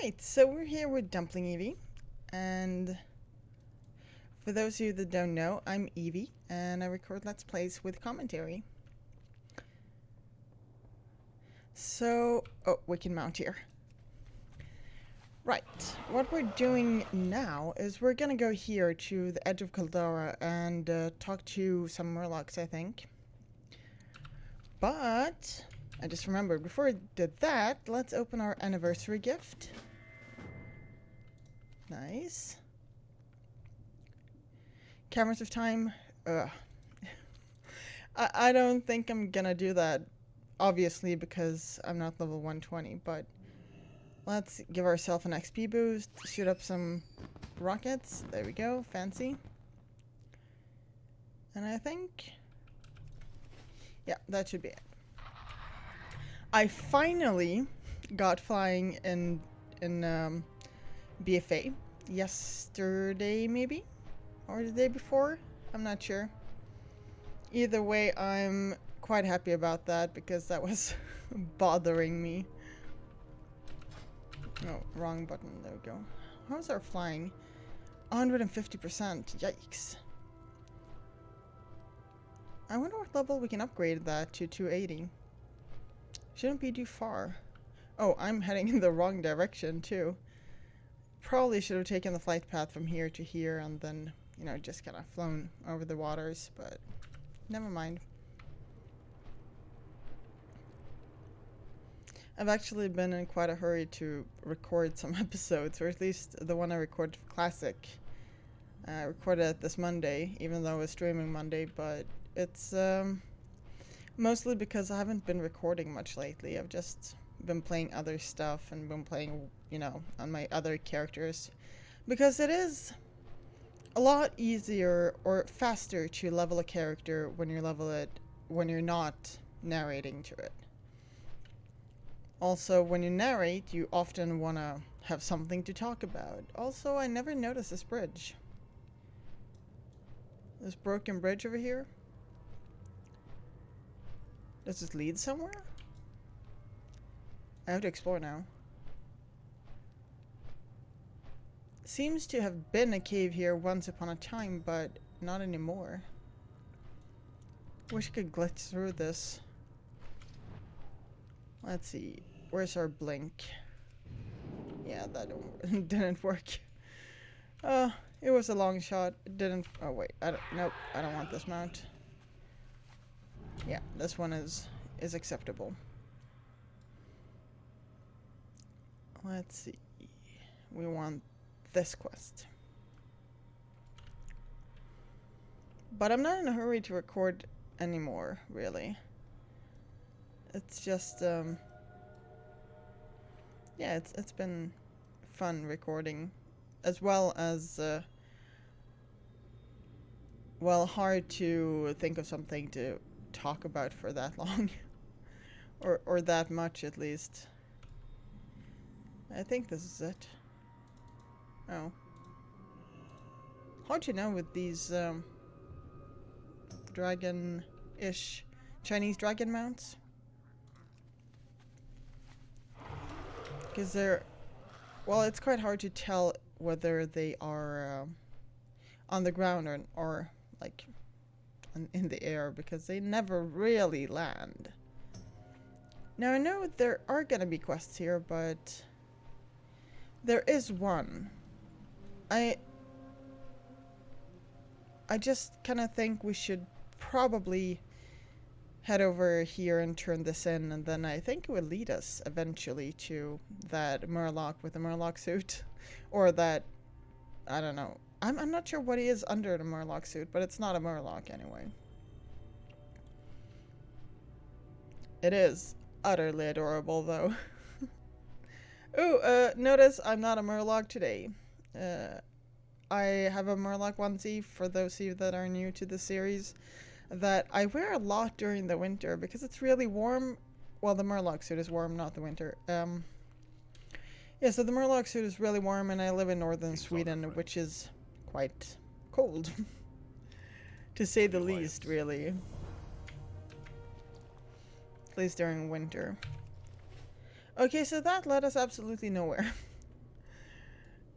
Right, so we're here with Dumpling Evie, and for those of you that don't know, I'm Evie, and I record Let's Plays with commentary. So, oh, we can mount here. Right, what we're doing now is we're gonna go here to the edge of Caldera and talk to some Murlocs, I think. But, I just remembered, before I did that, let's open our anniversary gift. Nice. Caverns of Time. Ugh. I don't think I'm gonna do that, obviously, because I'm not level 120, but let's give ourselves an XP boost, shoot up some rockets. There we go, fancy. And I think, yeah, that should be it. I finally got flying in BfA yesterday, maybe? Or the day before? I'm not sure. Either way, I'm quite happy about that because that was bothering me. No, wrong button. There we go. How's our flying? 150%. Yikes. I wonder what level we can upgrade that to 280. Shouldn't be too far. Oh, I'm heading in the wrong direction too. Probably should have taken the flight path from here to here and then, you know, just kind of flown over the waters, but never mind. I've actually been in quite a hurry to record some episodes, or at least the one I recorded for Classic. I recorded it this Monday, even though I was streaming Monday, but it's mostly because I haven't been recording much lately. I've just been playing other stuff and been playing, you know, on my other characters. Because it is a lot easier or faster to level a character when you're not narrating to it. Also, when you narrate, you often want to have something to talk about. Also, I never noticed this bridge. This broken bridge over here. Does this lead somewhere? I have to explore now. Seems to have been a cave here once upon a time, but not anymore. Wish I could glitch through this. Let's see. Where's our blink? Yeah, that didn't work. It was a long shot. It didn't. Oh wait. Nope. I don't want this mount. Yeah, this one is acceptable. Let's see. We want this quest. But I'm not in a hurry to record anymore, really. It's just yeah, it's been fun recording, as well as well, hard to think of something to talk about for that long. or that much at least. I think this is it. Oh. Hard to know with these dragon-ish Chinese dragon mounts. Because they're... Well, it's quite hard to tell whether they are on the ground or like in the air, because they never really land. Now, I know there are gonna be quests here, but there is one. I just kind of think we should probably head over here and turn this in, and then I think it will lead us eventually to that Murloc with the Murloc suit. Or that, I don't know. I'm not sure what he is under the Murloc suit, but it's not a Murloc anyway. It is utterly adorable, though. Ooh, notice I'm not a Murloc today. I have a Murloc onesie, for those of you that are new to the series, that I wear a lot during the winter because it's really warm. Well, the Murloc suit is warm, not the winter. Yeah, so the Murloc suit is really warm, and I live in northern Sweden, which is quite cold. To say the least, really. At least during winter. Okay, so that led us absolutely nowhere.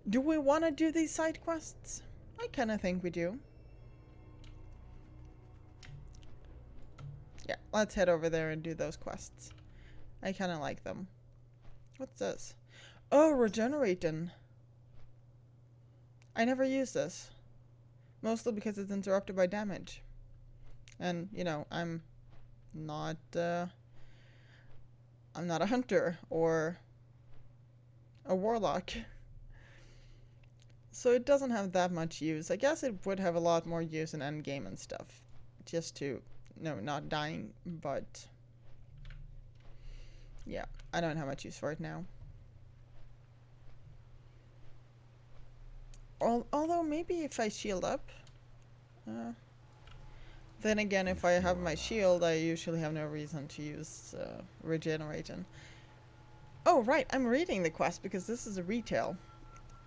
Do we want to do these side quests? I kind of think we do. Yeah, let's head over there and do those quests. I kind of like them. What's this? Oh, regenerating. I never use this. Mostly because it's interrupted by damage. And, you know, I'm not a hunter or a warlock. So it doesn't have that much use. I guess it would have a lot more use in endgame and stuff. Just to, no, not dying, but yeah, I don't have much use for it now. Although maybe if I shield up. Then again, if I have my shield, I usually have no reason to use regeneration. Oh, right, I'm reading the quest because this is a retail.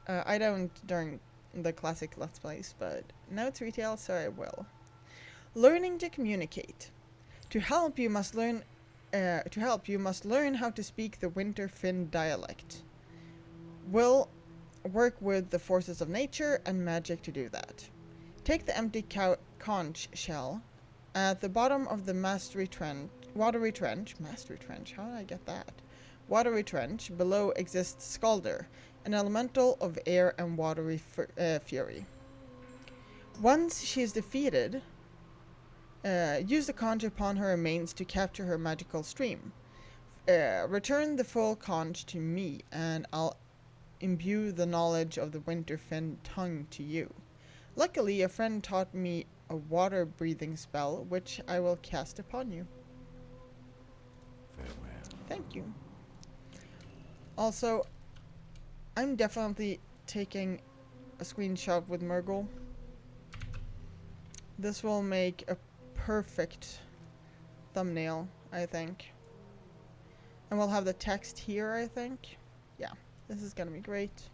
I don't during the classic Let's Plays, but now it's retail, so I will. Learning to communicate. To help, you must learn how to speak the Winterfin dialect. Will work with the forces of nature and magic to do that. Take the empty conch shell at the bottom of the watery trench, how did I get that? Watery trench, below exists Skalder, an elemental of air and watery fury. Once she is defeated, use the conch upon her remains to capture her magical stream. Return the full conch to me, and I'll imbue the knowledge of the Winterfin tongue to you. Luckily, a friend taught me a water-breathing spell, which I will cast upon you. Farewell. Thank you. Also, I'm definitely taking a screenshot with Murgle. This will make a perfect thumbnail, I think. And we'll have the text here, I think. Yeah, this is gonna be great.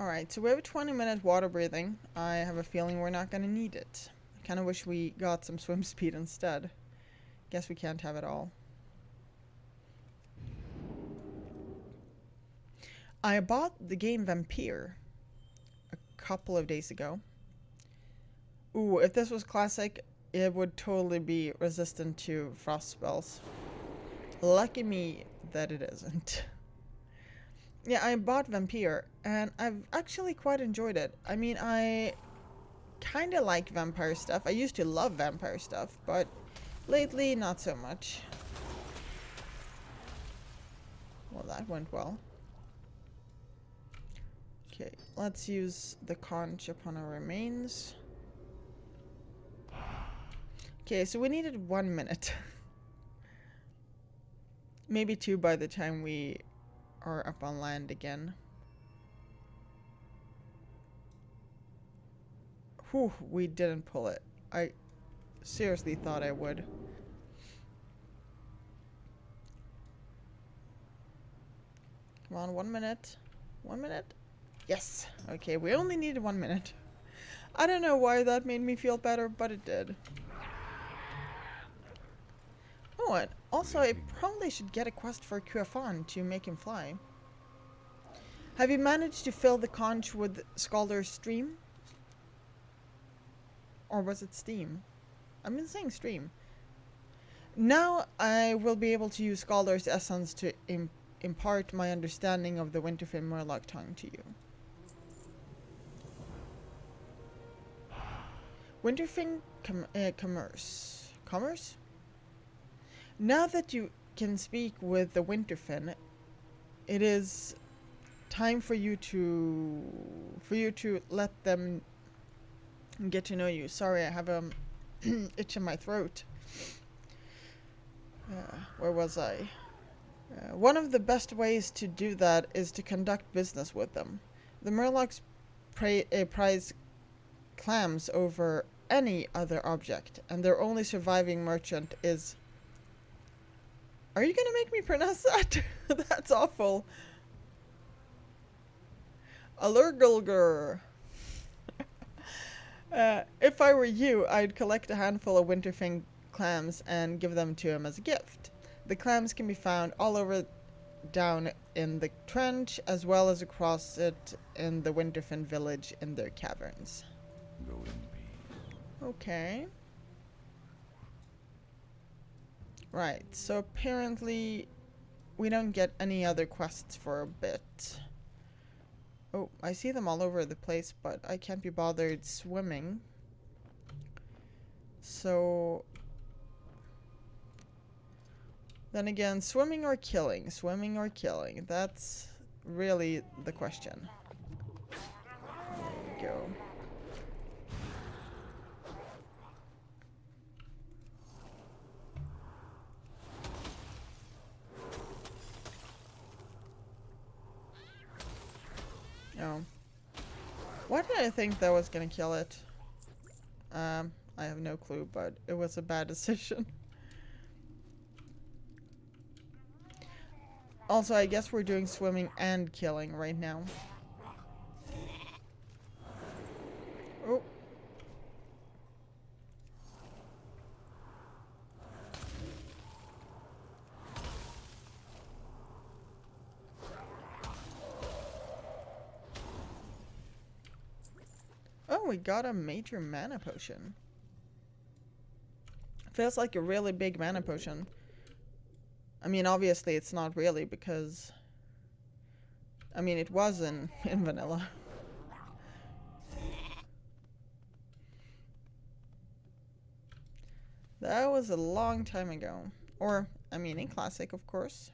Alright, so we have a 20-minute water breathing. I have a feeling we're not gonna need it. I kinda wish we got some swim speed instead. Guess we can't have it all. I bought the game Vampire a couple of days ago. Ooh, if this was classic, it would totally be resistant to frost spells. Lucky me that it isn't. Yeah, I bought Vampire, and I've actually quite enjoyed it. I mean, I kinda like vampire stuff. I used to love vampire stuff, but lately, not so much. Well, that went well. Okay, let's use the conch upon our remains. Okay, so we needed 1 minute. Maybe 2 by the time we are up on land again. Whew, we didn't pull it. I seriously thought I would. Come on, 1 minute. 1 minute? Yes. Okay, we only needed 1 minute. I don't know why that made me feel better, but it did. Oh, and also I probably should get a quest for Kuafan to make him fly. Have you managed to fill the conch with Skalder's stream? Or was it steam? I've been saying stream. Now I will be able to use Skalder's essence to impart my understanding of the Winterfin Murloc tongue to you. Winterfin commerce. Commerce? Now that you can speak with the Winterfin, it is time for you to let them get to know you. Sorry, I have a itch in my throat. Where was I? One of the best ways to do that is to conduct business with them. The Murlocs prize clams over any other object, and their only surviving merchant is... Are you gonna make me pronounce that? That's awful. Alurgulgur. If I were you, I'd collect a handful of Winterfin clams and give them to him as a gift. The clams can be found all over down in the trench, as well as across it in the Winterfen village in their caverns. Go in peace. Okay. Right, so apparently we don't get any other quests for a bit. Oh, I see them all over the place, but I can't be bothered swimming. So... then again, swimming or killing? Swimming or killing? That's really the question. There we go. Oh. Why did I think that was gonna kill it? I have no clue, but it was a bad decision. Also, I guess we're doing swimming and killing right now. Oh. Oh, we got a major mana potion. Feels like a really big mana potion. I mean, obviously it's not really, because... I mean, it was in vanilla. That was a long time ago. Or, I mean, in Classic, of course.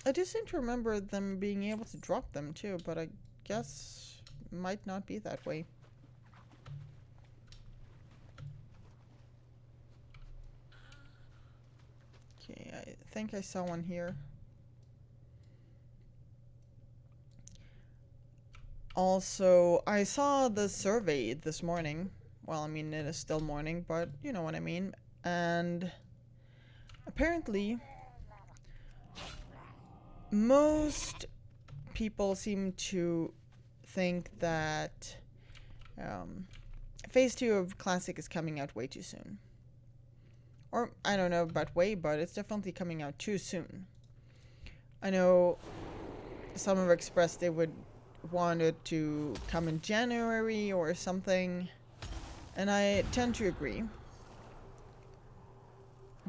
I do seem to remember them being able to drop them too, but I guess might not be that way. Okay, I think I saw one here. Also, I saw the survey this morning. Well, I mean, it is still morning, but you know what I mean. And apparently... most people seem to think that Phase 2 of Classic is coming out way too soon. Or, I don't know about way, but it's definitely coming out too soon. I know some have expressed they would want it to come in January or something, and I tend to agree.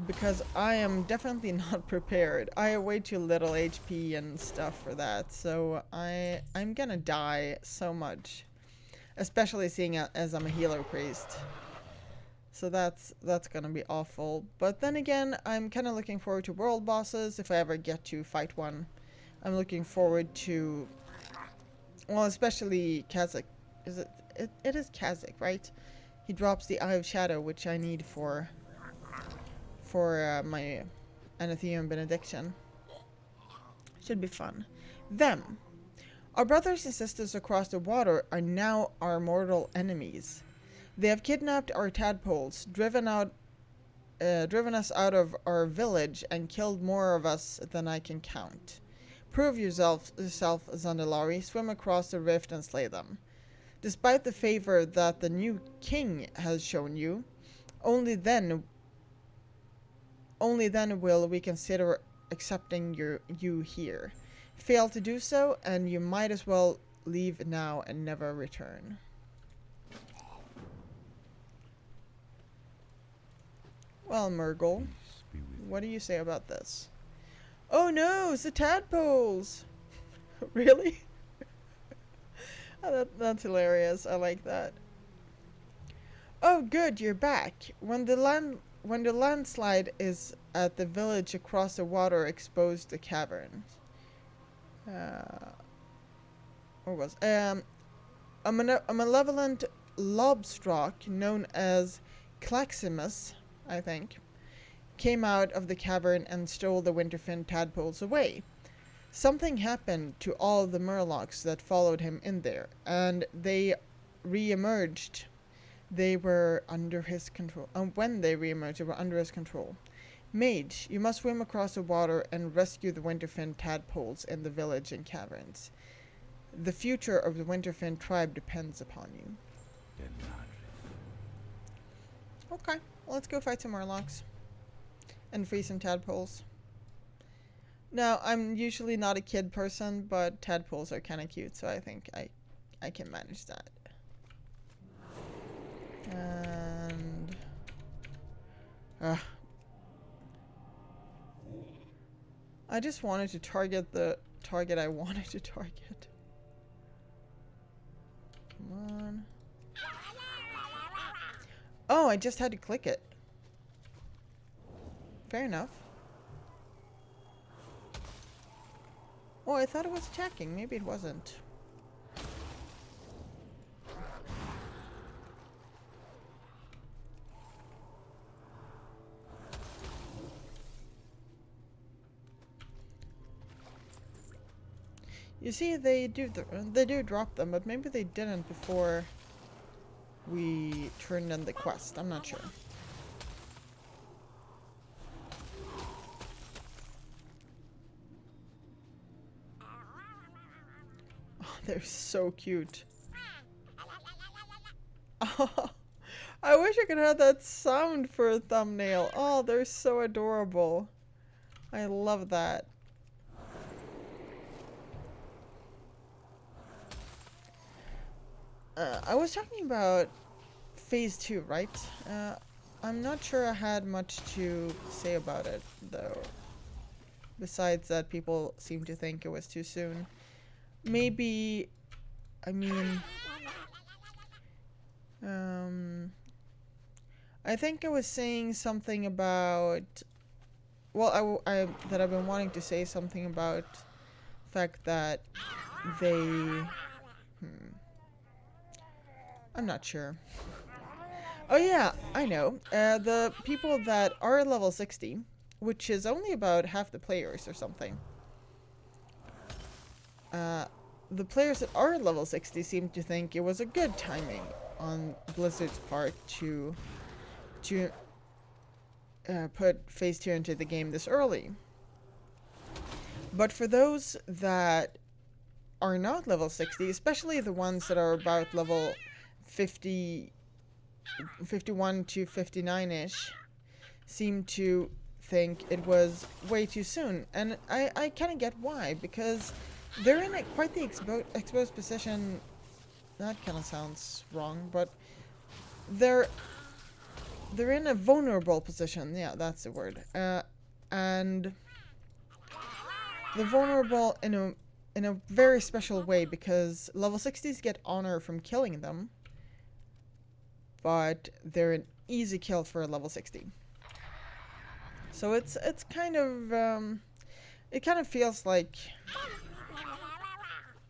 Because I am definitely not prepared. I have way too little HP and stuff for that, so I'm gonna die so much. Especially seeing as I'm a healer priest. So that's gonna be awful. But then again, I'm kind of looking forward to world bosses if I ever get to fight one. I'm looking forward to... well, especially Kazakh. Is it? It is Kazakh, right? He drops the Eye of Shadow, which I need for my Anathema Benediction. Should be fun. Them. Our brothers and sisters across the water are now our mortal enemies. They have kidnapped our tadpoles, driven us out of our village, and killed more of us than I can count. Prove yourself, Zandalari. Swim across the rift and slay them. Despite the favor that the new king has shown you, only then will we consider accepting you here. Fail to do so, and you might as well leave now and never return. Well, Murgle, what do you say about this? Oh no, it's the tadpoles! Really? Oh, that's hilarious. I like that. Oh good, you're back. When the landslide is at the village across the water exposed the cavern. What was a malevolent lobstrock known as Claximus, I think, came out of the cavern and stole the Winterfen tadpoles away. Something happened to all the Murlocs that followed him in there, and they re-emerged. they were under his control. When they re-emerged, they were under his control. Mage, you must swim across the water and rescue the Winterfin tadpoles in the village and caverns. The future of the Winterfin tribe depends upon you. Okay, well, let's go fight some Murlocs. And free some tadpoles. Now, I'm usually not a kid person, but tadpoles are kind of cute, so I think I can manage that. And... I just wanted to target the target I wanted to target. Come on. Oh, I just had to click it. Fair enough. Oh, I thought it was attacking. Maybe it wasn't. You see, they do drop them, but maybe they didn't before we turned in the quest. I'm not sure. Oh, they're so cute. Oh, I wish I could have that sound for a thumbnail. Oh, they're so adorable. I love that. I was talking about phase 2, right? I'm not sure I had much to say about it, though. Besides that, people seem to think it was too soon. Maybe, I mean, I think I was saying something about, well, that I've been wanting to say something about the fact that they, I'm not sure. Oh yeah, I know. The people that are level 60, which is only about half the players or something. The players that are level 60 seem to think it was a good timing on Blizzard's part to put phase 2 into the game this early. But for those that are not level 60, especially the ones that are about level 51 to 59-ish, seem to think it was way too soon. And I kind of get why, because they're in quite the exposed position. That kind of sounds wrong, but they're in a vulnerable position. Yeah, that's the word. And they're vulnerable in a very special way, because level 60s get honor from killing them, but they're an easy kill for a level 60. So it's kind of it kind of feels like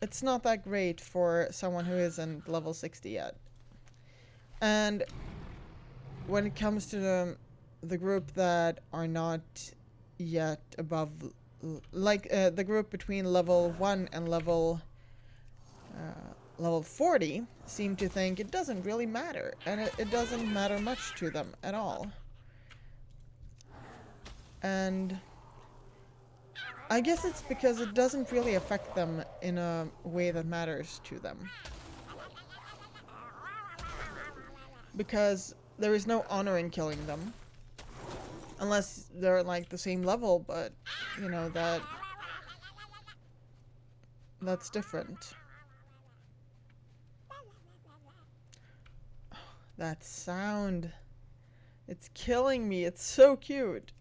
it's not that great for someone who isn't level 60 yet. And when it comes to the group that are not yet above, like the group between level 1 and level 40, seem to think it doesn't really matter, and it doesn't matter much to them at all. And I guess it's because it doesn't really affect them in a way that matters to them. Because there is no honor in killing them. Unless they're like the same level, but you know, that's different. Oh, that sound. It's killing me. It's so cute.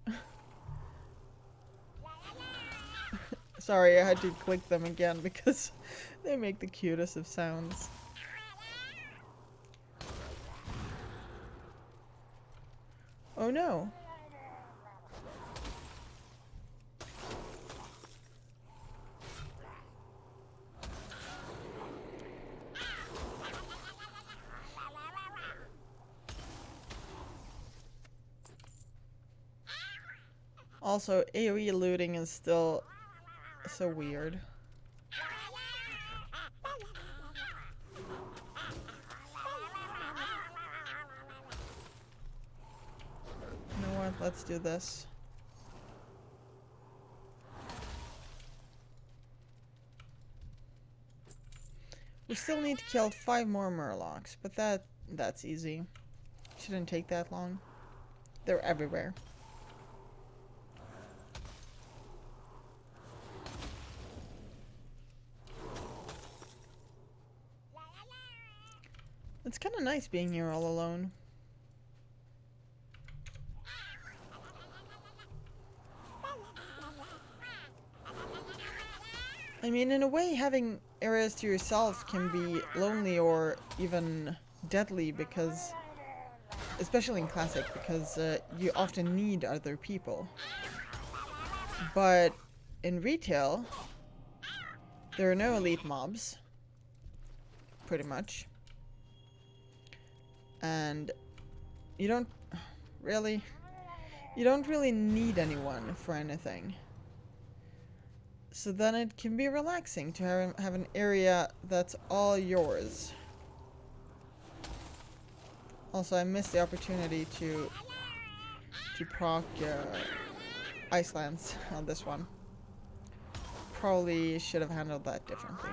Sorry, I had to click them again because they make the cutest of sounds. Oh no. Also, AoE looting is still so weird. let's do this. We still need to kill 5 more Murlocs, but that's easy. Shouldn't take that long. They're everywhere. It's kind of nice being here all alone. I mean, in a way, having areas to yourself can be lonely or even deadly because, especially in Classic, because you often need other people. But in retail, there are no elite mobs, pretty much. And you don't really need anyone for anything. So then it can be relaxing to have an area that's all yours. Also, I missed the opportunity to proc Icelands on this one. Probably should have handled that differently.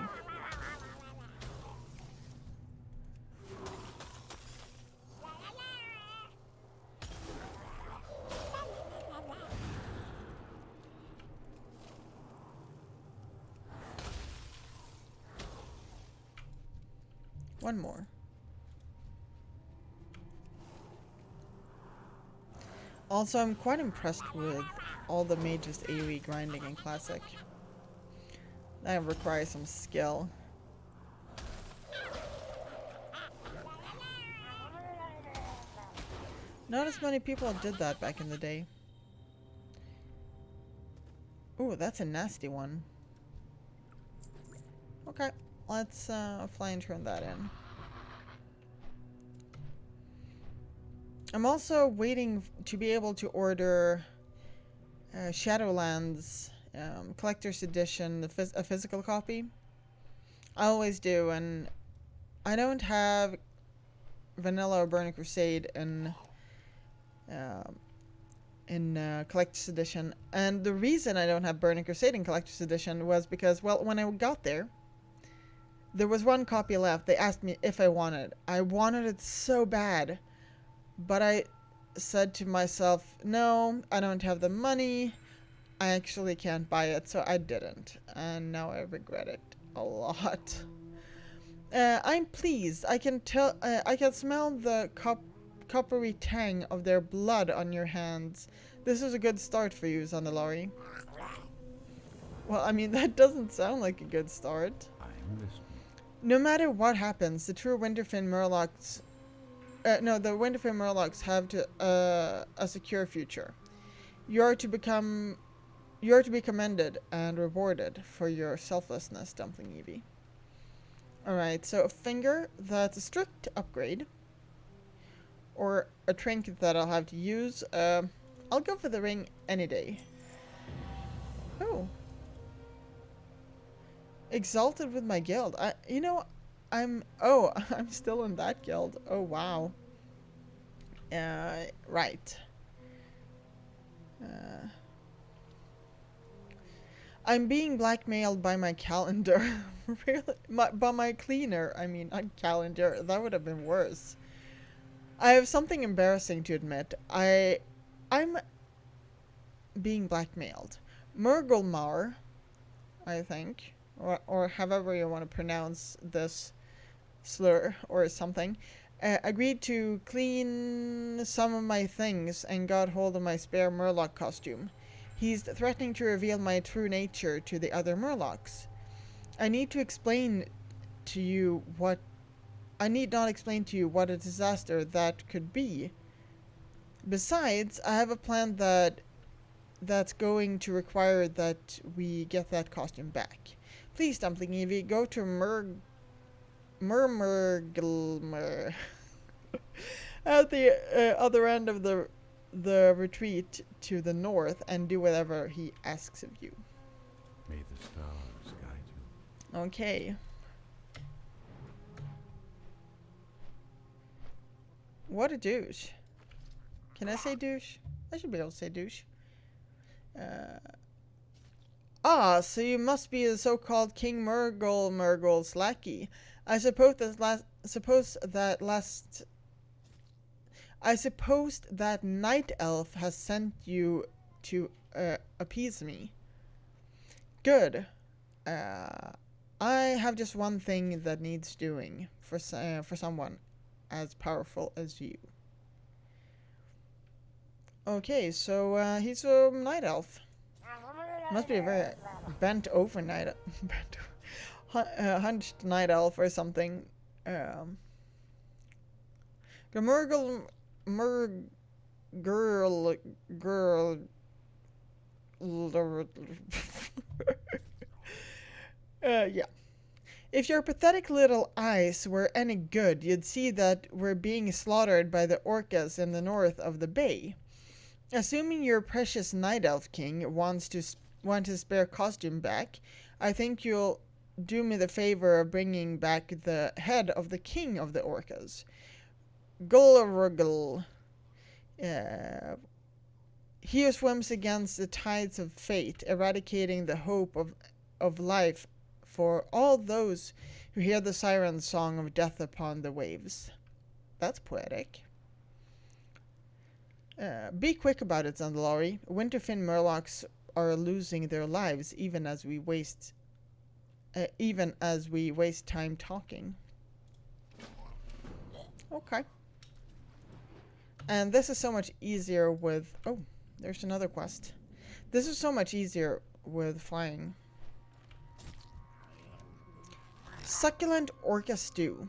One more. Also, I'm quite impressed with all the Mage's AoE grinding in Classic. That requires some skill. Not as many people did that back in the day. Ooh, that's a nasty one. Okay, let's fly and turn that in. I'm also waiting to be able to order Shadowlands Collector's Edition, a physical copy. I always do, and I don't have Vanilla or Burning Crusade in Collector's Edition. And the reason I don't have Burning Crusade in Collector's Edition was because, well, when I got there was one copy left. They asked me if I wanted it. I wanted it so bad. But I said to myself, no, I don't have the money. I actually can't buy it, so I didn't. And now I regret it a lot. I'm pleased. I can tell. I can smell the coppery tang of their blood on your hands. This is a good start for you, Zandalari. Well, I mean, that doesn't sound like a good start. I'm listening. No matter what happens, the true Winterfin Murlocs... the Winterfin Murlocs have a secure future. You are to be commended and rewarded for your selflessness, Dumpling Eevee. Alright, so a finger, that's a strict upgrade. Or a trinket that I'll have to use. I'll go for the ring any day. Oh. Exalted with my guild. I'm still in that guild. Oh, wow. Right. I'm being blackmailed by my calendar. Really? By my cleaner. I mean, not calendar. That would have been worse. I have something embarrassing to admit. I'm being blackmailed. Murgulmar, I think, or however you want to pronounce this slur or something, agreed to clean some of my things and got hold of my spare Murloc costume. He's threatening to reveal my true nature to the other Murlocs. I need not explain to you what a disaster that could be. Besides, I have a plan that's going to require that we get that costume back. Please, Dumpling Eevee, go to Murmurglmer at the other end of the retreat to the north and do whatever he asks of you. May the stars guide you. Okay. What a douche. Can I say douche? I should be able to say douche. So you must be the so-called King Murgle's lackey. I suppose that night elf has sent you to appease me. Good. I have just one thing that needs doing for someone as powerful as you. Okay, so he's a night elf. Must be a very bent over hunched night elf or something. Girl. Yeah. If your pathetic little eyes were any good, you'd see that we're being slaughtered by the orcas in the north of the bay. Assuming your precious night elf king wants his spare costume back, I think you'll do me the favor of bringing back the head of the king of the orcas. Gulruggle. He who swims against the tides of fate, eradicating the hope of life for all those who hear the siren song of death upon the waves. That's poetic. Be quick about it, Zandalari. Winterfin Murlocs are losing their lives even as we waste time talking. Okay. And this is so much easier with... Oh, there's another quest. This is so much easier with flying. Succulent Orca Stew.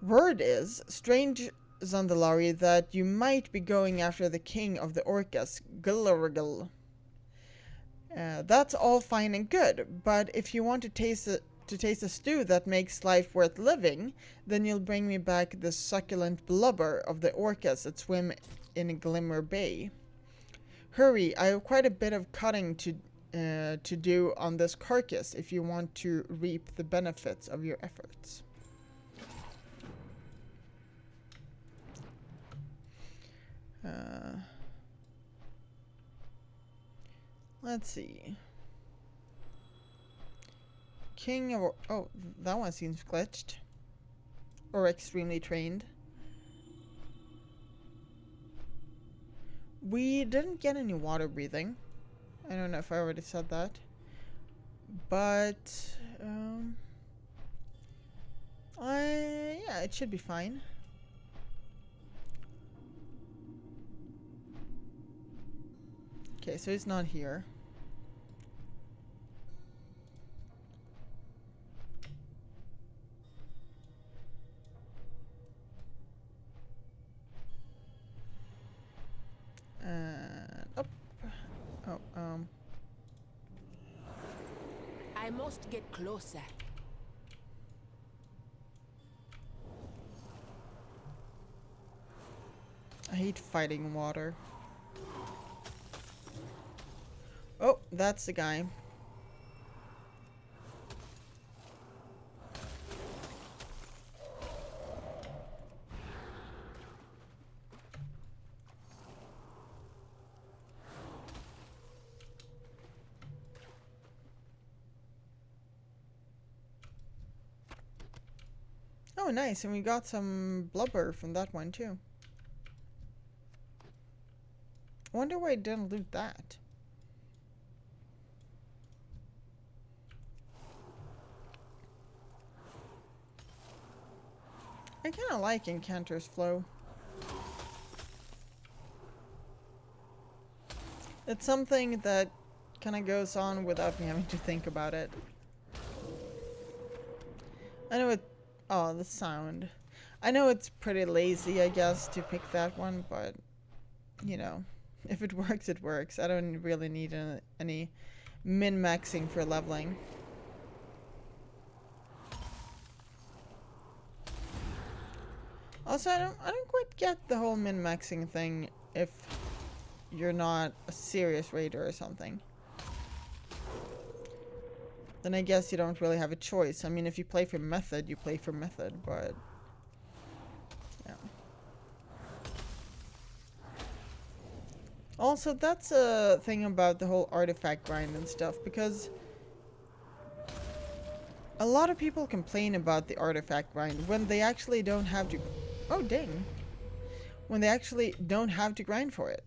Word is, strange Zandalari, that you might be going after the king of the orcas, Gulruggle. That's all fine and good, but if you want to taste a stew that makes life worth living, then you'll bring me back the succulent blubber of the orcas that swim in Glimmer Bay. Hurry, I have quite a bit of cutting to do on this carcass if you want to reap the benefits of your efforts. Let's see. King of... Oh, that one seems glitched. Or extremely trained. We didn't get any water breathing. I don't know if I already said that. But... yeah, it should be fine. Okay, so he's not here. I must get closer. I hate fighting water. Oh, that's the guy. Oh, nice, and we got some blubber from that one too. I wonder why I didn't loot that. I kind of like Encanter's flow. It's something that kind of goes on without me having to think about it. I know it... Oh, the sound. I know it's pretty lazy, I guess, to pick that one, but, you know, if it works, it works. I don't really need any min-maxing for leveling. Also, I don't quite get the whole min-maxing thing if you're not a serious raider or something. Then I guess you don't really have a choice. I mean, if you play for method, you play for method, but... Yeah. Also, that's a thing about the whole artifact grind and stuff, because a lot of people complain about the artifact grind when they actually don't have to... Oh, dang. When they actually don't have to grind for it.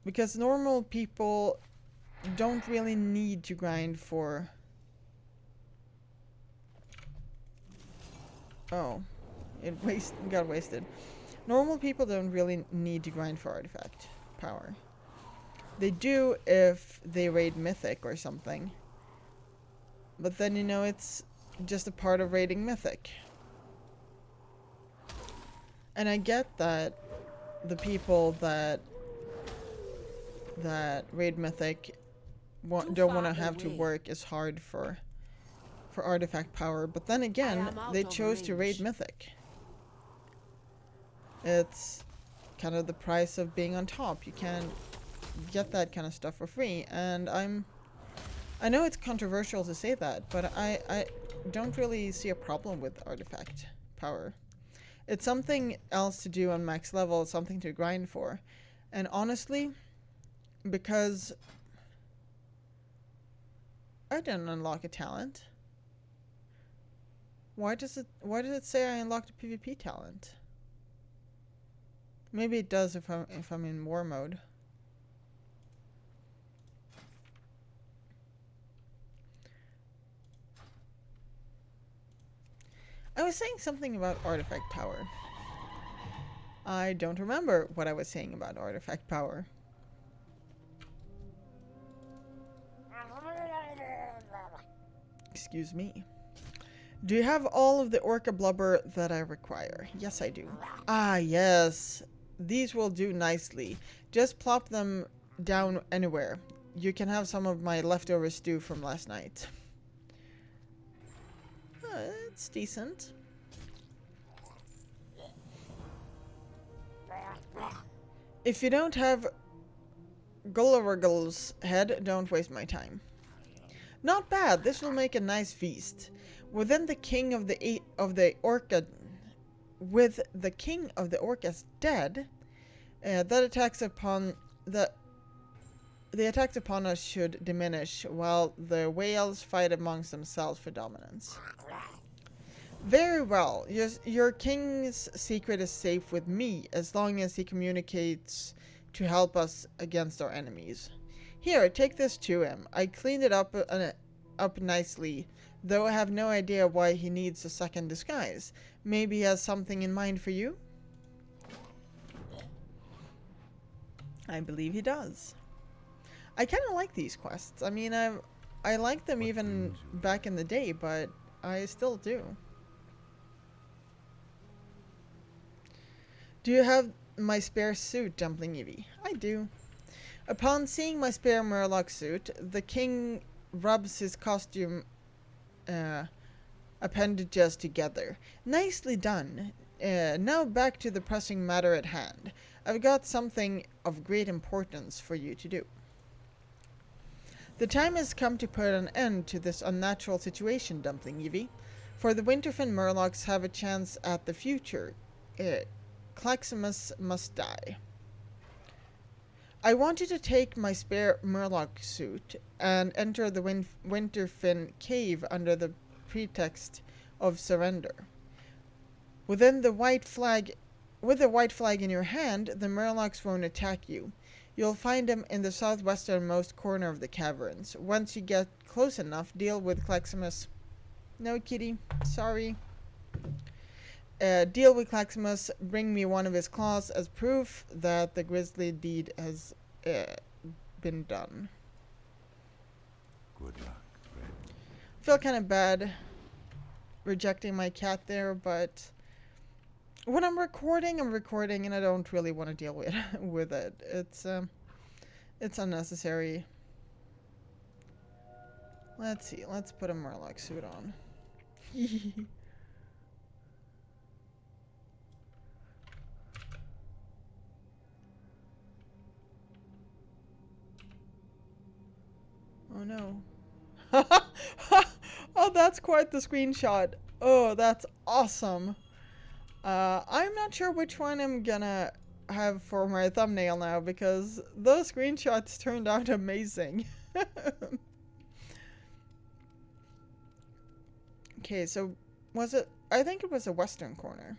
Because normal people don't really need to grind for... Oh. It got wasted. Normal people don't really need to grind for artifact power. They do if they raid Mythic or something. But then, you know, it's just a part of raiding Mythic. And I get that the people that raid Mythic don't want to have to work as hard for artifact power. But then again, they chose to raid Mythic. It's kind of the price of being on top. You can't get that kind of stuff for free. And I know it's controversial to say that, but I don't really see a problem with artifact power. It's something else to do on max level, something to grind for. And honestly, because I didn't unlock a talent. Why did it say I unlocked a PvP talent? Maybe it does if I'm in war mode. I was saying something about artifact power. I don't remember what I was saying about artifact power. Excuse me. Do you have all of the orca blubber that I require? Yes, I do. Ah, yes. These will do nicely. Just plop them down anywhere. You can have some of my leftover stew from last night. It's decent. If you don't have Gullivergle's head, don't waste my time. Not bad. This will make a nice feast. Within the king of the orca, with the king of the orcas dead, the attacks upon us should diminish, while the whales fight amongst themselves for dominance. Very well. Your king's secret is safe with me, as long as he communicates to help us against our enemies. Here, take this to him. I cleaned it up nicely, though I have no idea why he needs a second disguise. Maybe he has something in mind for you? I believe he does. I kind of like these quests. I mean, I liked them even back in the day, but I still do. Do you have my spare suit, Dumpling Eevee? I do. Upon seeing my spare Murloc suit, the king rubs his costume appendages together. Nicely done. Now back to the pressing matter at hand. I've got something of great importance for you to do. The time has come to put an end to this unnatural situation, Dumpling Eevee. For the Winterfen Murlocs have a chance at the future. Claximus must die. I want you to take my spare Murloc suit and enter the Winterfen cave under the pretext of surrender. With the white flag in your hand, the Murlocs won't attack you. You'll find them in the southwesternmost corner of the caverns. Once you get close enough, deal with Claximus. No, kitty. Sorry. Deal with Claximus. Bring me one of his claws as proof that the grisly deed has been done. Good luck, friend. I feel kind of bad rejecting my cat there, but when I'm recording, and I don't really want to deal with it. It's unnecessary. Let's see. Let's put a Murloc suit on. Oh no. Oh, that's quite the screenshot. Oh, that's awesome. I'm not sure which one I'm gonna have for my thumbnail now because those screenshots turned out amazing. Okay, so was it? I think it was a western corner.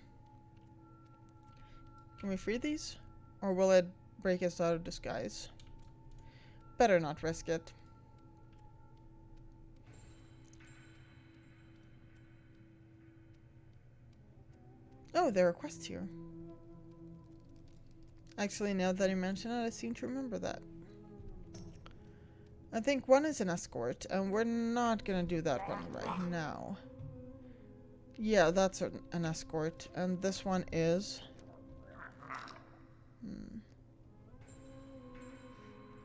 Can we free these? Or will it break us out of disguise? Better not risk it. Oh, there are quests here. Actually, now that you mention it, I seem to remember that. I think one is an escort, and we're not gonna do that one right now. Yeah, that's an escort, and this one is...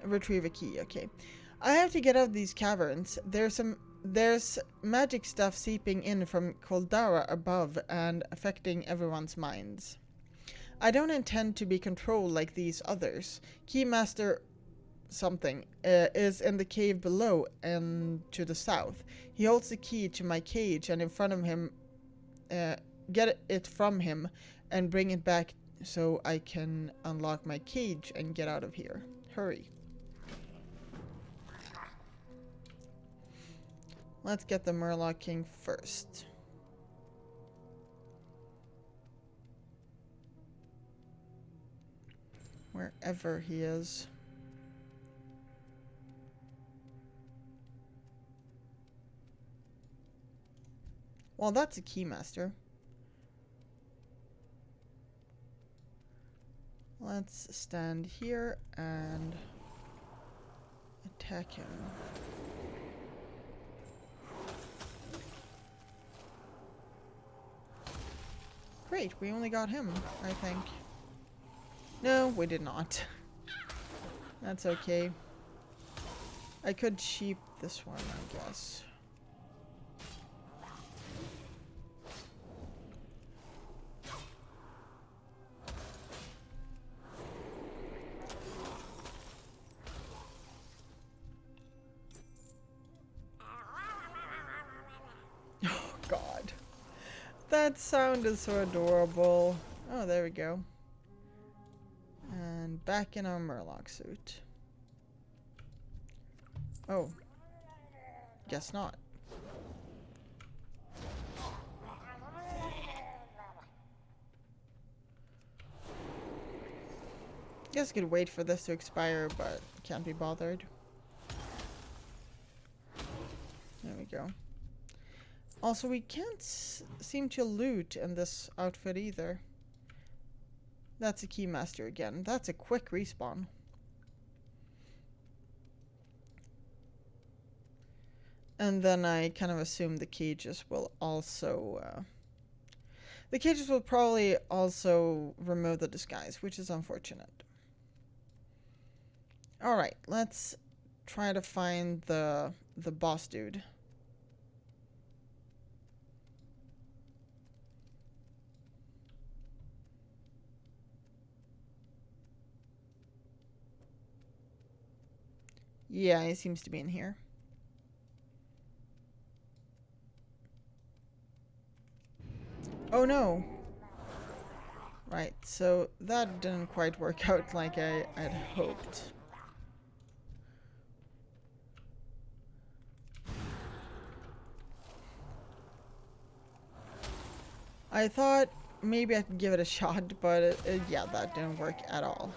Retrieve a key, okay. I have to get out of these caverns. There's magic stuff seeping in from Caldara above and affecting everyone's minds. I don't intend to be controlled like these others. Keymaster something is in the cave below and to the south. He holds the key to my cage, and in front of him, get it from him and bring it back so I can unlock my cage and get out of here. Hurry. Let's get the Murloc King first. Wherever he is. Well, that's a keymaster. Let's stand here and attack him. Great, we only got him, I think. No, we did not. That's okay. I could sheep this one, I guess. Oh, God. That sound is so adorable. Oh, there we go. And back in our Murloc suit. Oh. Guess not. Guess I could wait for this to expire, but can't be bothered. There we go. Also, we can't seem to loot in this outfit either. That's a keymaster again. That's a quick respawn. And then I kind of assume the cages will also... the cages will probably also remove the disguise, which is unfortunate. Alright, let's try to find the boss dude. Yeah, he seems to be in here. Oh no! Right, so that didn't quite work out like I had hoped. I thought maybe I could give it a shot, but yeah, that didn't work at all.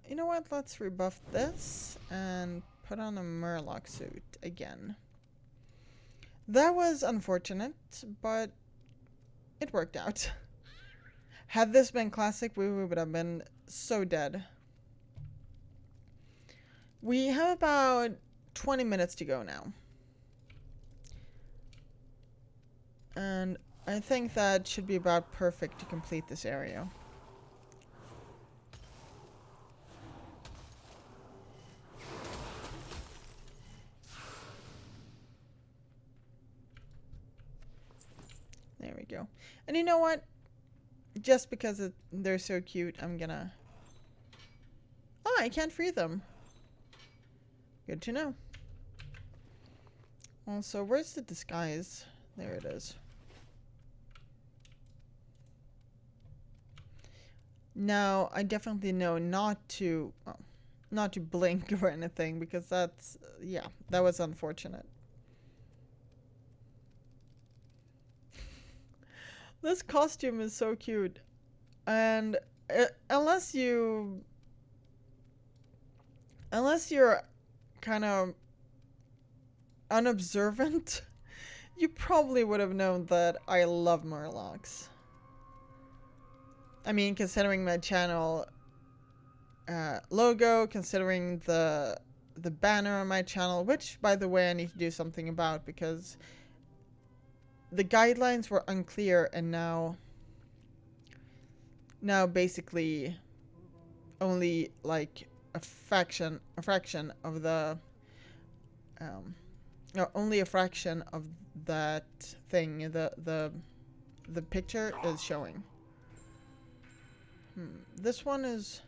You know what? Let's rebuff this and put on a Murloc suit again. That was unfortunate, but it worked out. Had this been classic, we would have been so dead. We have about 20 minutes to go now. And I think that should be about perfect to complete this area. There we go. And you know what? Just because they're so cute, I'm gonna... Oh, I can't free them. Good to know. Also, where's the disguise? There it is. Now, I definitely know not to blink or anything, because that's... yeah, that was unfortunate. This costume is so cute. And unless you're kind of unobservant, you probably would have known that I love Murlocs. I mean, considering my channel logo, considering the banner on my channel, which, by the way, I need to do something about because the guidelines were unclear, and now basically only like a fraction of the no, only a fraction of that thing the picture is showing. This one is...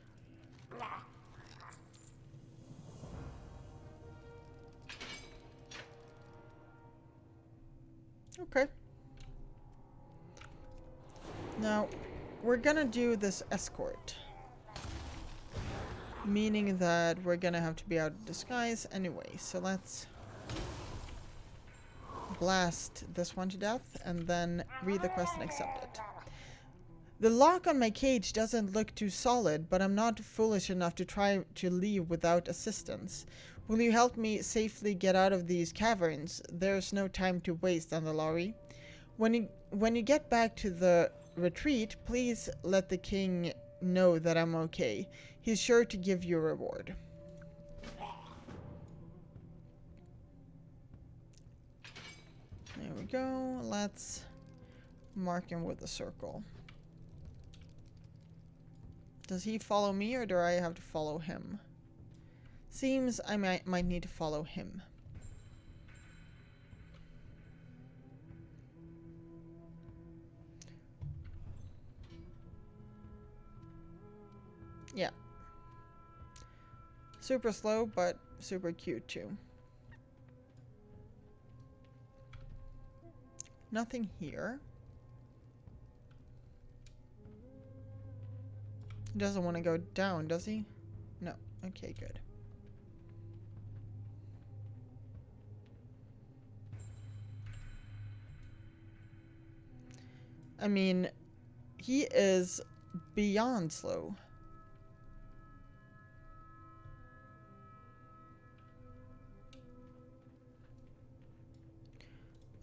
okay. Now, we're gonna do this escort. Meaning that we're gonna have to be out of disguise anyway. So let's blast this one to death and then read the quest and accept it. The lock on my cage doesn't look too solid, but I'm not foolish enough to try to leave without assistance. Will you help me safely get out of these caverns? There's no time to waste, Zandalari. When you get back to the retreat, please let the king know that I'm okay. He's sure to give you a reward. There we go. Let's mark him with a circle. Does he follow me, or do I have to follow him? Seems I might need to follow him. Yeah. Super slow, but super cute too. Nothing here. He doesn't want to go down, does he? No. Okay, good. I mean, he is beyond slow.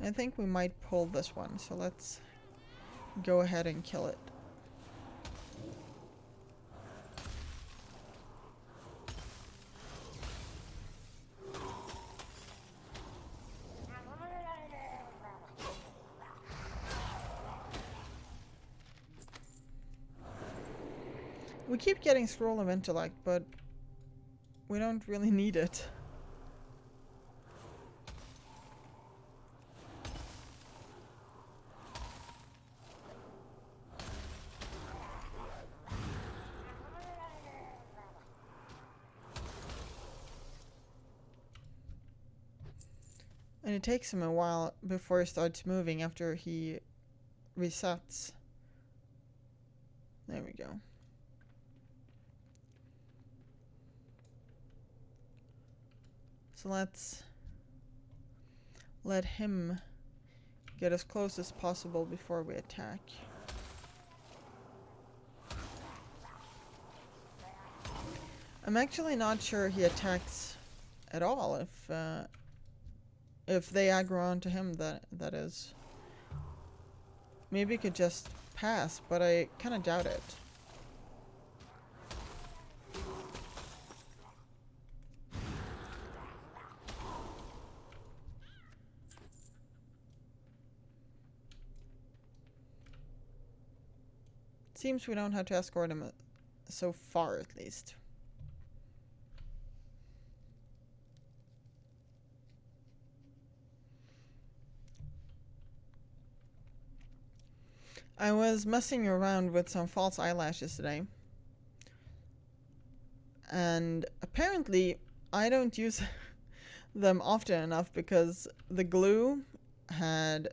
I think we might pull this one, so let's go ahead and kill it. We keep getting Scroll of Intellect, but we don't really need it. And it takes him a while before he starts moving after he resets. There we go. So let's let him get as close as possible before we attack. I'm actually not sure he attacks at all if they aggro onto him, that is. Maybe he could just pass, but I kind of doubt it. Seems we don't have to escort him so far, at least. I was messing around with some false eyelashes today. And apparently, I don't use them often enough because the glue had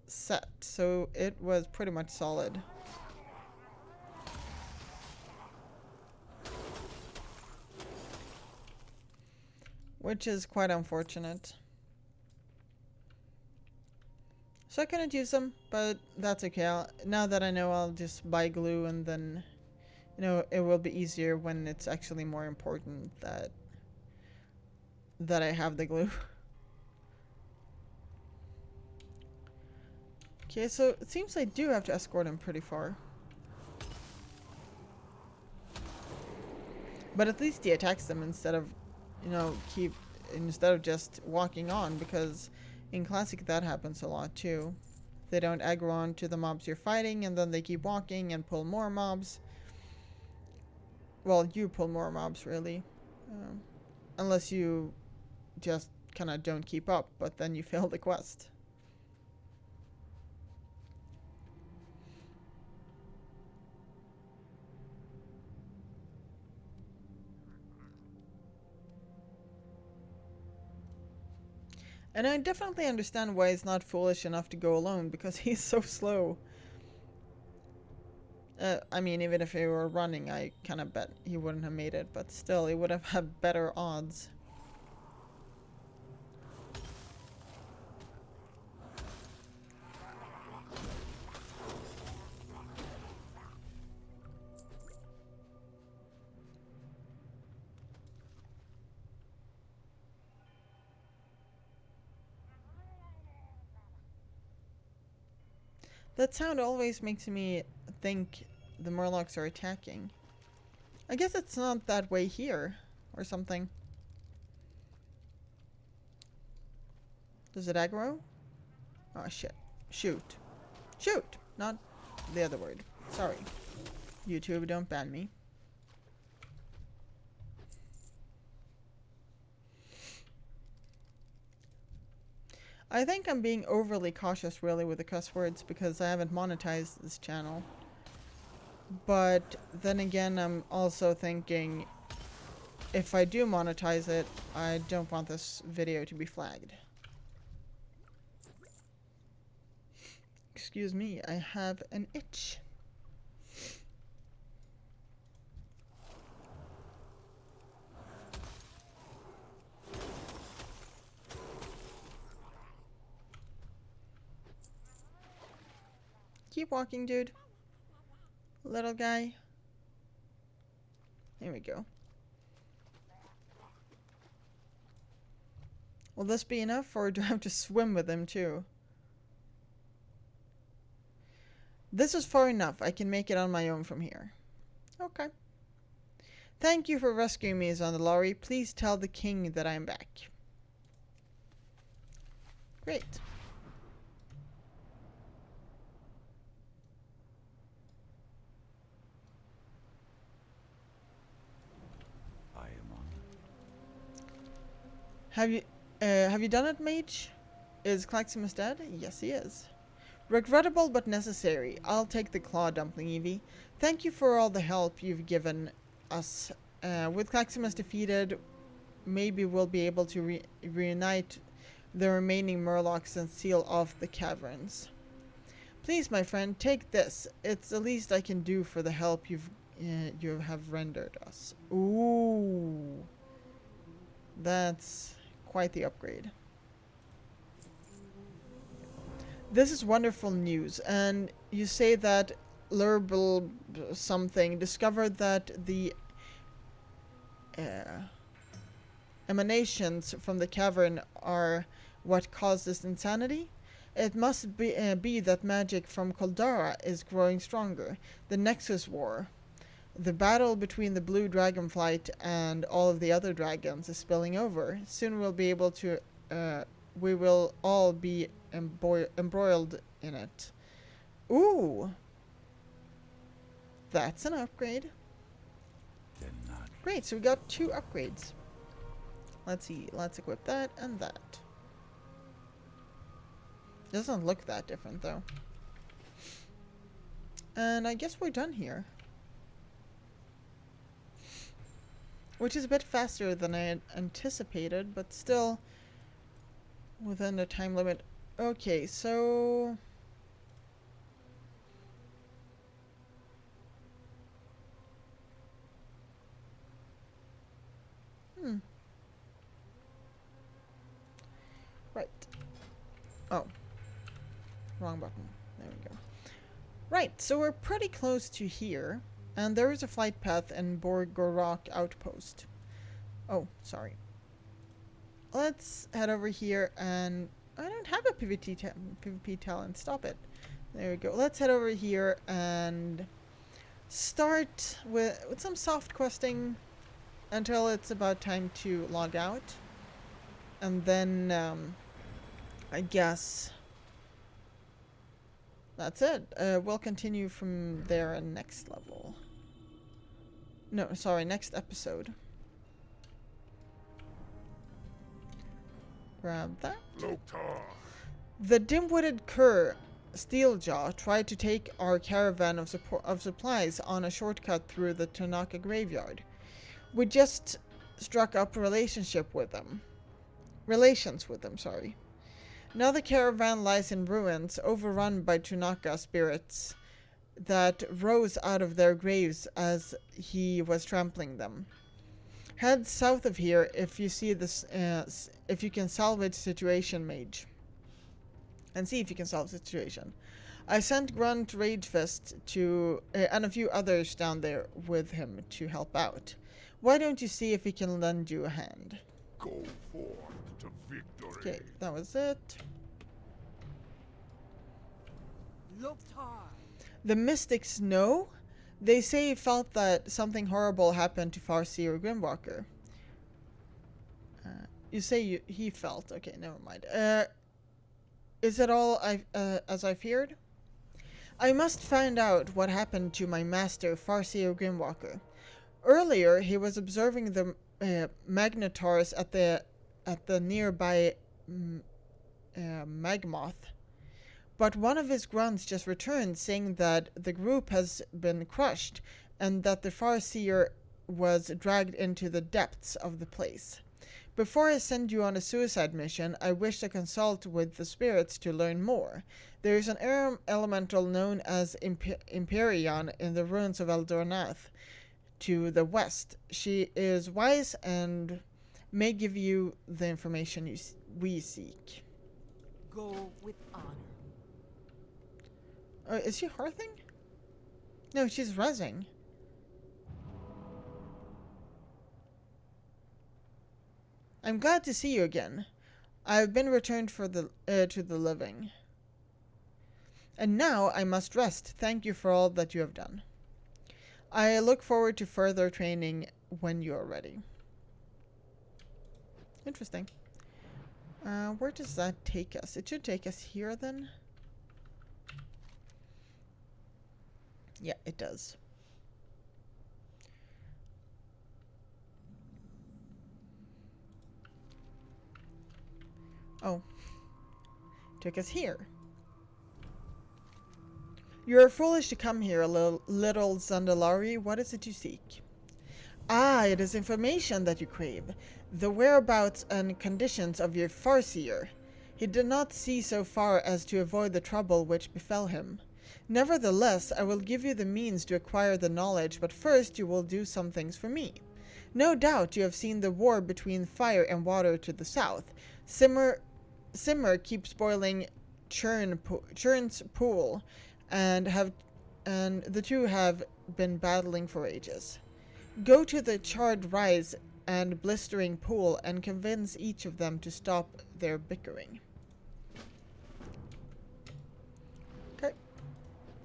set, so it was pretty much solid. Which is quite unfortunate. So I couldn't use them, but that's okay. Now that I know, I'll just buy glue, and then, you know, it will be easier when it's actually more important that I have the glue. Okay, so it seems I do have to escort him pretty far. But at least he attacks them instead of, you know, instead of just walking on, because in Classic that happens a lot too. They don't aggro on to the mobs you're fighting, and then they keep walking and pull more mobs. Well, you pull more mobs, really. Unless you just kind of don't keep up, but then you fail the quest. And I definitely understand why he's not foolish enough to go alone, because he's so slow. I mean, even if he were running, I kind of bet he wouldn't have made it, but still, he would have had better odds. That sound always makes me think the Murlocs are attacking. I guess it's not that way here, or something. Does it aggro? Oh shit. Shoot. Shoot! Not the other word. Sorry. YouTube, don't ban me. I think I'm being overly cautious really with the cuss words because I haven't monetized this channel. But then again, I'm also thinking if I do monetize it, I don't want this video to be flagged. Excuse me, I have an itch. Keep walking, dude. Little guy. There we go. Will this be enough, or do I have to swim with him too? This is far enough. I can make it on my own from here. Okay. Thank you for rescuing me, Zandalari. Please tell the king that I am back. Great. Have you done it, Mage? Is Claximus dead? Yes, he is. Regrettable but necessary. I'll take the claw, Dumpling Evie. Thank you for all the help you've given us. With Claximus defeated, maybe we'll be able to reunite the remaining Murlocs and seal off the caverns. Please, my friend, take this. It's the least I can do for the help you have rendered us. Ooh. That's quite the upgrade. This is wonderful news, and you say that Lurble something discovered that the emanations from the cavern are what caused this insanity. It must be that magic from Koldara is growing stronger. The Nexus War. The battle between the blue dragonflight and all of the other dragons is spilling over. Soon we'll be able to, we will all be embroiled in it. Ooh! That's an upgrade. Then not. Great, so we got 2 upgrades. Let's see, let's equip that and that. Doesn't look that different though. And I guess we're done here. Which is a bit faster than I had anticipated, but still within the time limit. Okay, so... Right. Oh. Wrong button. There we go. Right, so we're pretty close to here. And there is a flight path in Borgorok Outpost. Oh, sorry. Let's head over here and... I don't have a PvP talent. Stop it. There we go. Let's head over here and start with some soft questing until it's about time to log out. And then, I guess that's it. We'll continue from there in next level. No, sorry, next episode. Grab that. The dim-witted cur, Steeljaw, tried to take our caravan of supplies on a shortcut through the Tanaka graveyard. We just struck up relations with them, sorry. Now the caravan lies in ruins, overrun by Tanaka spirits that rose out of their graves as he was trampling them. Head south of here if you see this, if you can salvage the situation, Mage. And see if you can solve the situation. I sent Grunt Ragefist to, and a few others down there with him to help out. Why don't you see if he can lend you a hand? Go forth to victory. Okay, that was it. The mystics know. They say he felt that something horrible happened to Farseer Grimwalker. You say he felt. Okay, never mind. Is it all as I feared? I must find out what happened to my master, Farseer Grimwalker. Earlier, he was observing the Magnetars at the nearby Magmoth. But one of his grunts just returned, saying that the group has been crushed, and that the Farseer was dragged into the depths of the place. Before I send you on a suicide mission, I wish to consult with the spirits to learn more. There is an elemental known as Imperion in the ruins of Eldornath to the west. She is wise and may give you the information we seek. Go with honor. Is she hearthing? No, she's rezzing. I'm glad to see you again. I've been returned for the to the living. And now I must rest. Thank you for all that you have done. I look forward to further training when you are ready. Interesting. Where does that take us? It should take us here then. Yeah, it does. Oh. Took us here. You are foolish to come here, little Zandalari. What is it you seek? Ah, it is information that you crave. The whereabouts and conditions of your Farseer. He did not see so far as to avoid the trouble which befell him. Nevertheless, I will give you the means to acquire the knowledge, but first you will do some things for me. No doubt you have seen the war between fire and water to the south. Simmer keeps boiling Churn's pool, and the two have been battling for ages. Go to the charred rise and blistering pool and convince each of them to stop their bickering. Okay.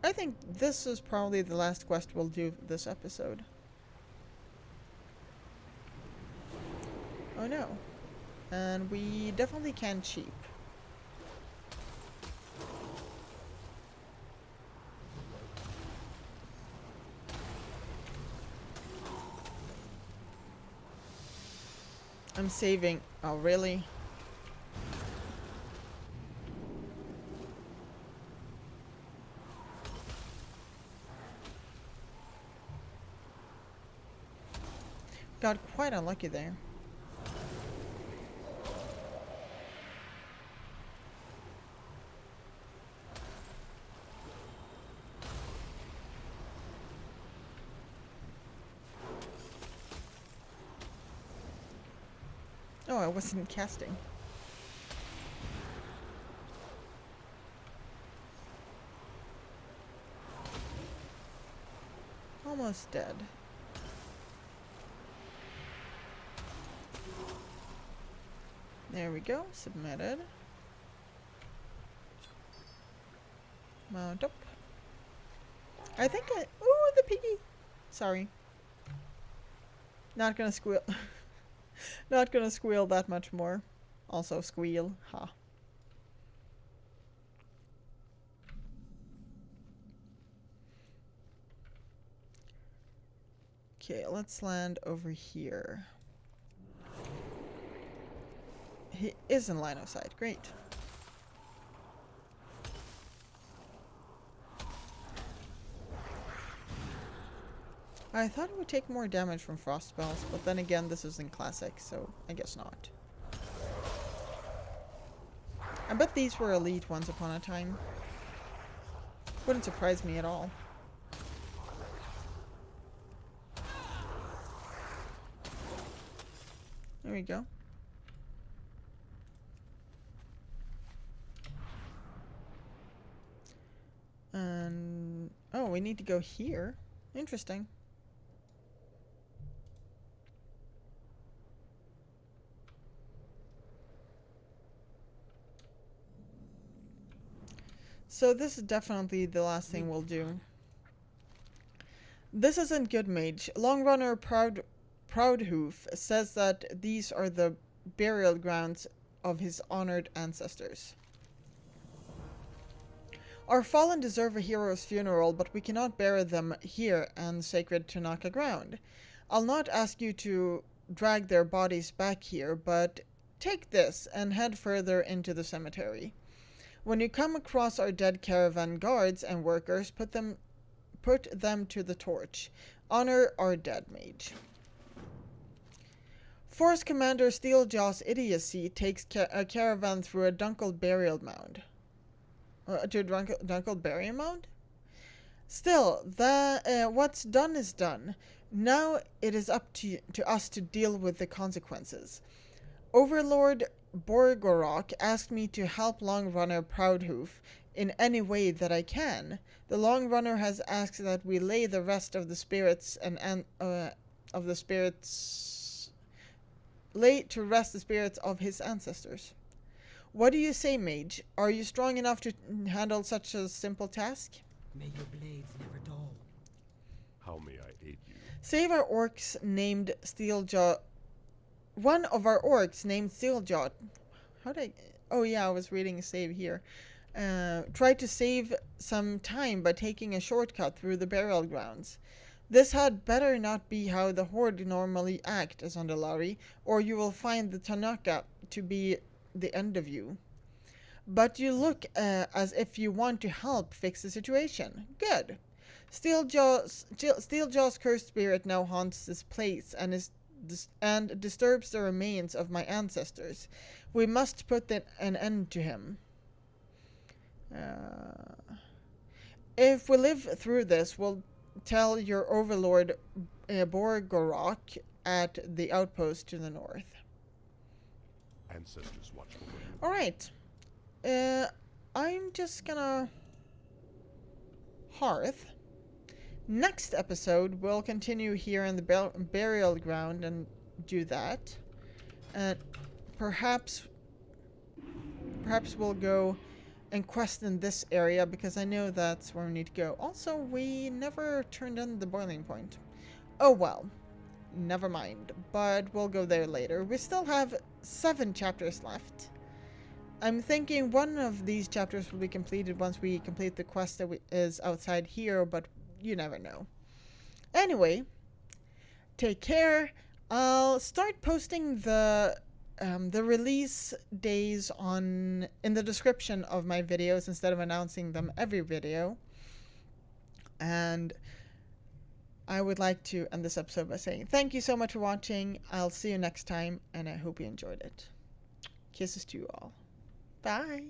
I think this is probably the last quest we'll do this episode. Oh no. And we definitely can cheap. I'm saving. Oh, really? Got quite unlucky there. Oh, I wasn't casting. Almost dead. There we go. Submitted. Mount up. I think I... Ooh, the piggy! Sorry. Not gonna squeal. Not gonna squeal that much more. Also squeal. Ha. Okay, let's land over here. He is in line of sight. Great. I thought it would take more damage from frost spells, but then again, this isn't classic, so I guess not. I bet these were elite once upon a time. Wouldn't surprise me at all. There we go. And oh, we need to go here. Interesting. So this is definitely the last thing we'll do. This isn't good, Mage. Long Runner Proudhoof says that these are the burial grounds of his honored ancestors. Our fallen deserve a hero's funeral, but we cannot bury them here on sacred Tanaka ground. I'll not ask you to drag their bodies back here, but take this and head further into the cemetery. When you come across our dead caravan guards and workers, put them to the torch. Honor our dead, Mage. Force Commander Steeljaw's idiocy takes a caravan through a Dunkel burial mound. To a Dunkel burial mound? Still, what's done is done. Now it is up to us to deal with the consequences. Overlord Borgorok asked me to help Long Runner Proudhoof in any way that I can. The Long Runner has asked that we lay the rest of the spirits lay to rest the spirits of his ancestors. What do you say, Mage? Are you strong enough to handle such a simple task? May your blades never dull. How may I aid you? Save our orcs named Steeljaw. One of our orcs named Steeljaw. How did I... Oh yeah, I was reading a save here. Tried to save some time by taking a shortcut through the burial grounds. This had better not be how the Horde normally act, Zandalari, or you will find the Tanaka to be the end of you. But you look as if you want to help fix the situation. Good. Steeljaw's cursed spirit now haunts this place and disturbs the remains of my ancestors. We must put an end to him. If we live through this, we'll tell your overlord Borgorok at the outpost to the north. Ancestors watch over you. Alright. I'm just gonna hearth. Next episode, we'll continue here in the burial ground and do that. And perhaps we'll go and quest in this area, because I know that's where we need to go. Also, we never turned in the boiling point. Oh well. Never mind. But we'll go there later. We still have 7 chapters left. I'm thinking one of these chapters will be completed once we complete the quest that is outside here, but you never know. Anyway, take care. I'll start posting the release days in the description of my videos instead of announcing them every video. And I would like to end this episode by saying thank you so much for watching. I'll see you next time, and I hope you enjoyed it. Kisses to you all. Bye.